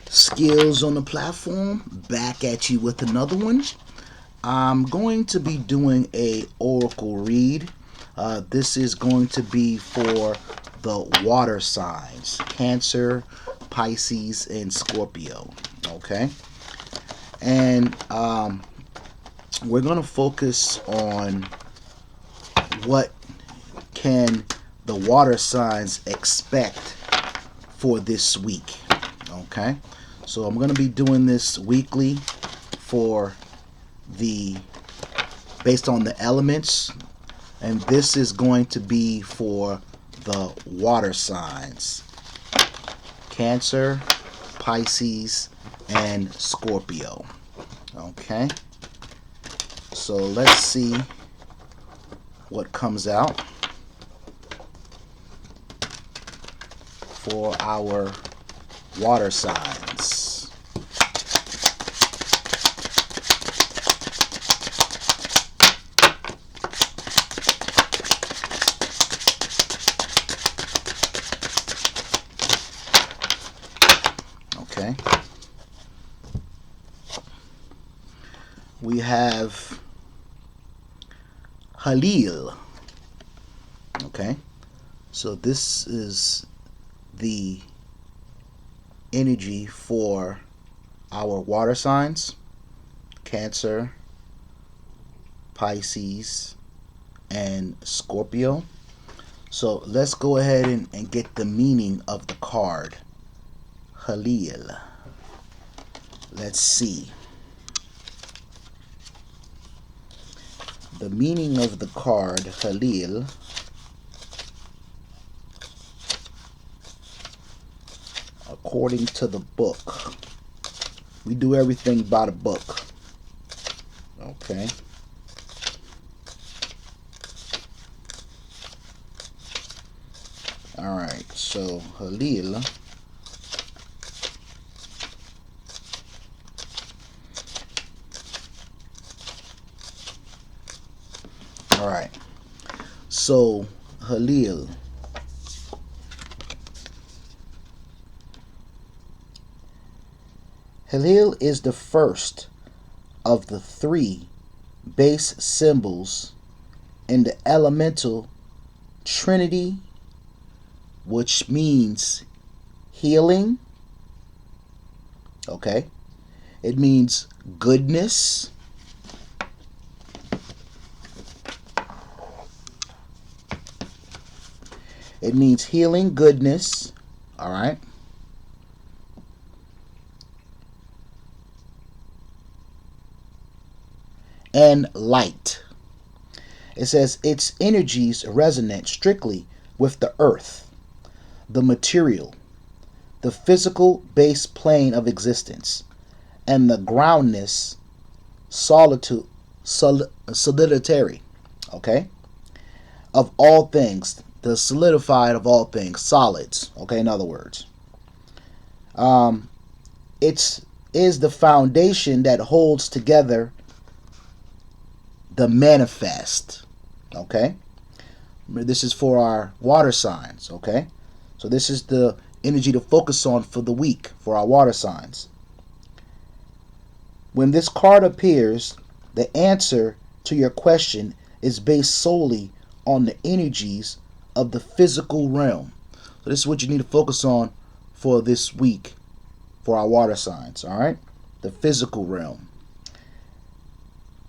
Skills on the platform, back at you with another one. I'm going to be doing a oracle read. This is going to be for the water signs: Cancer, Pisces, and Scorpio. Okay, and we're going to focus on what can the water signs expect for this week. Okay, so I'm going to be doing this weekly for based on the elements, and this is going to be for the water signs: Cancer, Pisces, and Scorpio. Okay, so let's see what comes out for our water signs. Okay. We have Haleel. Okay. So this is the energy for our water signs: Cancer, Pisces, and Scorpio. So let's go ahead and get the meaning of the card Haleel. Let's see. The meaning of the card Haleel according to the book. We do everything by the book. Okay. Alright, so Haleel Alright. So Haleel, Haleel is the first of the three base symbols in the elemental trinity, which means healing. Okay. It means goodness. It means healing, goodness. All right. And light. It says its energies resonate strictly with the earth, the material, the physical base plane of existence, and the groundness, solidary, okay, of all things, the solidified of all things, solids, okay, in other words. It is the foundation that holds together the manifest, okay. This is for our water signs, okay. So this is the energy to focus on for the week for our water signs. When this card appears, the answer to your question is based solely on the energies of the physical realm. So this is what you need to focus on for this week for our water signs, all right? The physical realm,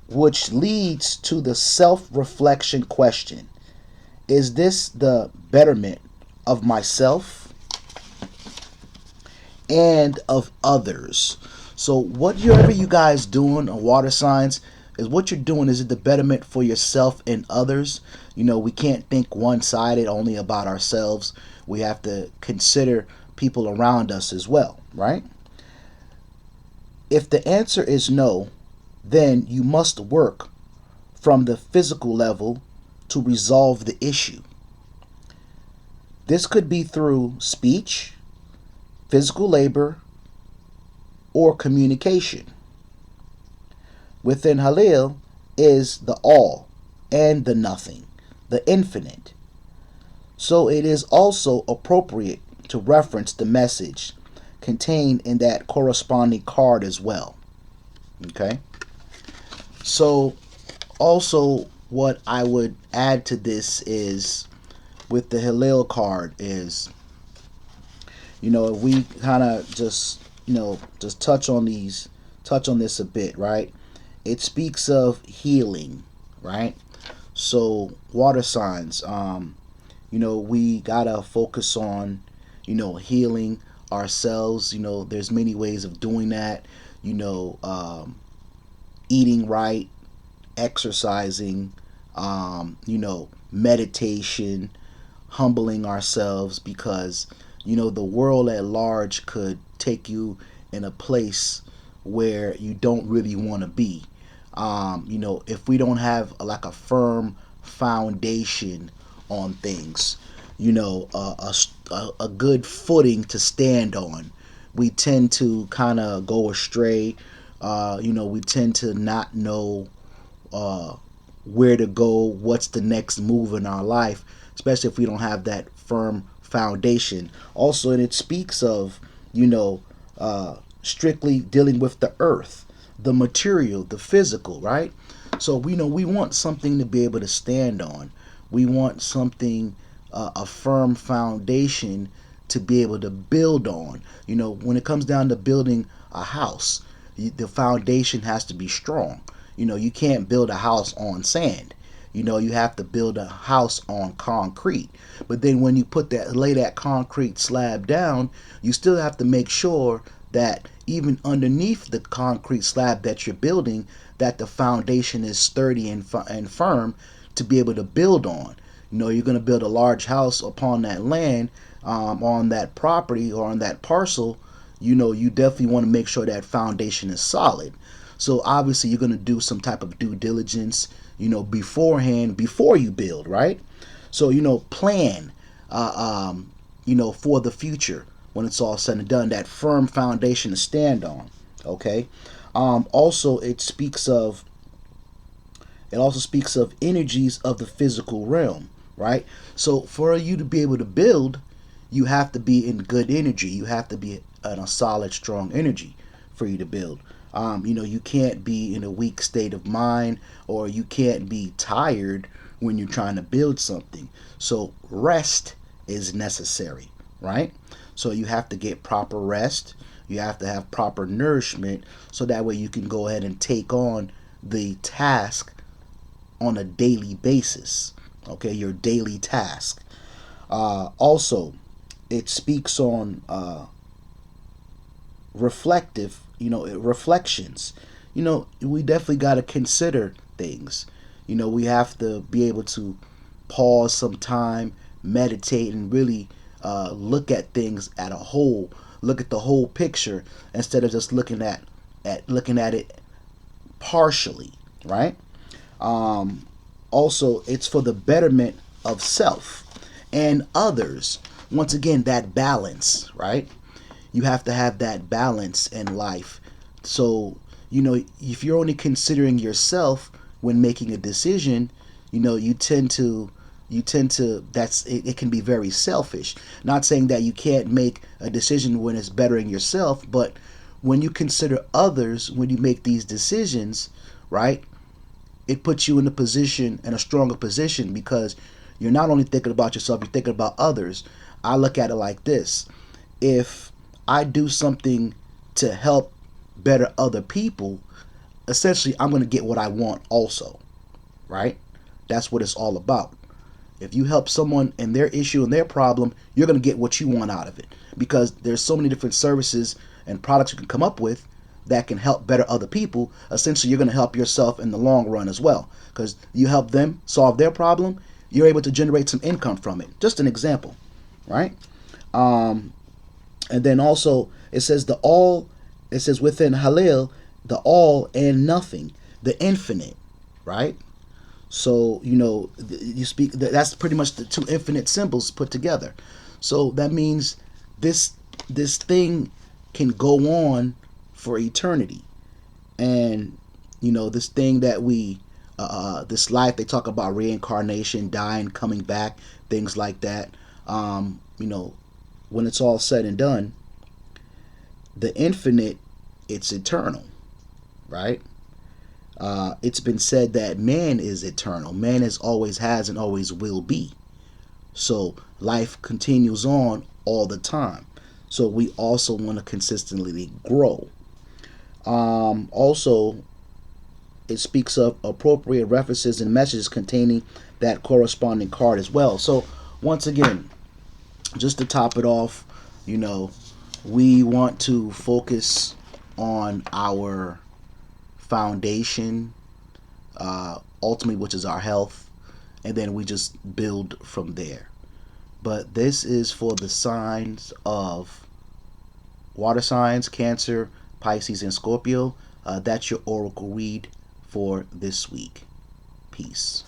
which leads to the self-reflection question: is this the betterment of myself and of others? So whatever you guys doing on water signs, is what you're doing, is it the betterment for yourself and others? You know, we can't think one-sided only about ourselves. We have to consider people around us as well, right? If the answer is no, then you must work from the physical level to resolve the issue. This could be through speech, physical labor, or communication. Within Haleel is the all and the nothing, the infinite. So it is also appropriate to reference the message contained in that corresponding card as well. Okay. So also what I would add to this is with the Haleel card is, if we kind of just, just touch on this a bit, right? It speaks of healing, right? So water signs, we gotta focus on, healing ourselves. There's many ways of doing that. You know, eating right, exercising, meditation, humbling ourselves, because the world at large could take you in a place where you don't really want to be. If we don't have like a firm foundation on things, a good footing to stand on, we tend to kind of go astray. We tend to not know uh, where to go, what's the next move in our life, especially if we don't have that firm foundation. Also, and it speaks of, strictly dealing with the earth, the material, the physical, right? So we know we want something to be able to stand on. We want something, a firm foundation to be able to build on. When it comes down to building a house, the foundation has to be strong. You can't build a house on sand. You have to build a house on concrete. But then when you lay that concrete slab down, you still have to make sure that even underneath the concrete slab that you're building, that the foundation is sturdy and firm to be able to build on. You're going to build a large house upon that land, on that property or on that parcel. You definitely want to make sure that foundation is solid. So obviously you're going to do some type of due diligence, beforehand, before you build, right? So, plan, for the future when it's all said and done, that firm foundation to stand on. Okay. Also, it also speaks of energies of the physical realm, right? So for you to be able to build, you have to be in good energy. You have to be in a solid, strong energy for you to build. You can't be in a weak state of mind, or you can't be tired when you're trying to build something. So rest is necessary, right? So you have to get proper rest. You have to have proper nourishment, so that way you can go ahead and take on the task on a daily basis. Okay, your daily task. Also, it speaks on reflections. We definitely got to consider things. We have to be able to pause some time, meditate, and really look at things at a whole. Look at the whole picture instead of just looking at it partially, right? Also, it's for the betterment of self and others. Once again, that balance, right? You have to have that balance in life. So, if you're only considering yourself when making a decision, you tend to it can be very selfish. Not saying that you can't make a decision when it's bettering yourself, but when you consider others when you make these decisions, right? It puts you in a stronger position, because you're not only thinking about yourself, you're thinking about others. I look at it like this: if I do something to help better other people, essentially I'm going to get what I want also, right? That's what it's all about. If you help someone in their issue and their problem, you're going to get what you want out of it, because there's so many different services and products you can come up with that can help better other people. Essentially, you're going to help yourself in the long run as well, because you help them solve their problem, you're able to generate some income from it. Just an example, right? And then also it says it says within Haleel, the all and nothing, the infinite, right? So you speak. That's pretty much the two infinite symbols put together. So that means this this thing can go on for eternity, and this thing that this life, they talk about reincarnation, dying, coming back, things like that. When it's all said and done, The infinite, it's eternal, right? It's been said that man is eternal. Man is always has and always will be. So life continues on all the time. So we also want to consistently grow. Also, it speaks of appropriate references and messages containing that corresponding card as well. So once again, just to top it off, you know, we want to focus on our foundation, ultimately, which is our health, and then we just build from there. But this is for the signs of water signs, Cancer, Pisces, and Scorpio. That's your oracle read for this week. Peace.